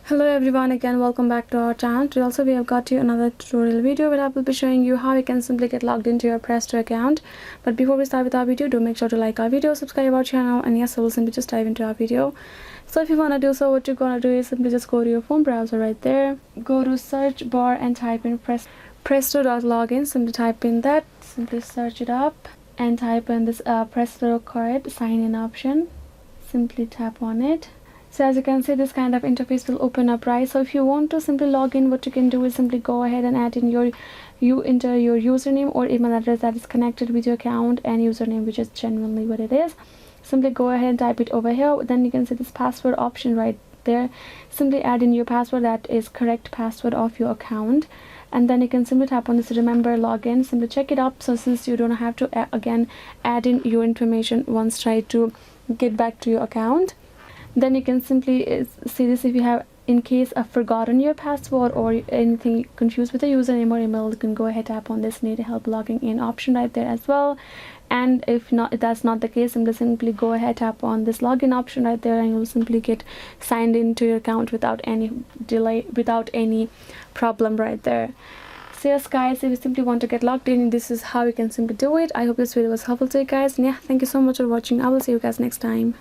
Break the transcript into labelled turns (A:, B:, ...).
A: Hello everyone, again welcome back to our channel. Today also we have got you another tutorial video where I will be showing you how you can simply get logged into your Presto account. But before we start with our video, do make sure to like our video, subscribe our channel, and yes, I will simply just dive into our video. So if you want to do so, what you're gonna do is simply just go to your phone browser right there, go to search bar and type in presto.login. Simply type in that, simply search it up and type in this Presto card sign in option. Simply tap on it. So as you can see, this kind of interface will open up, right? So if you want to simply log in, what you can do is simply go ahead and add in you enter your username or email address that is connected with your account, and username which is genuinely what it is. Simply go ahead and type it over here. Then you can see this password option right there. Simply add in your password that is correct password of your account, and then you can simply tap on this remember login. Simply check it up, so since you don't have to again add in your information once try to get back to your account. Then you can simply see this if you have in case I've forgotten your password or anything confused with the username or email. You can go ahead, tap on this need help logging in option right there as well. And if that's not the case, simply go ahead, tap on this login option right there, and you'll simply get signed into your account without any delay, without any problem right there. So yes guys, if you simply want to get logged in, this is how you can simply do it. I hope this video was helpful to you guys, and yeah, thank you so much for watching. I will see you guys next time.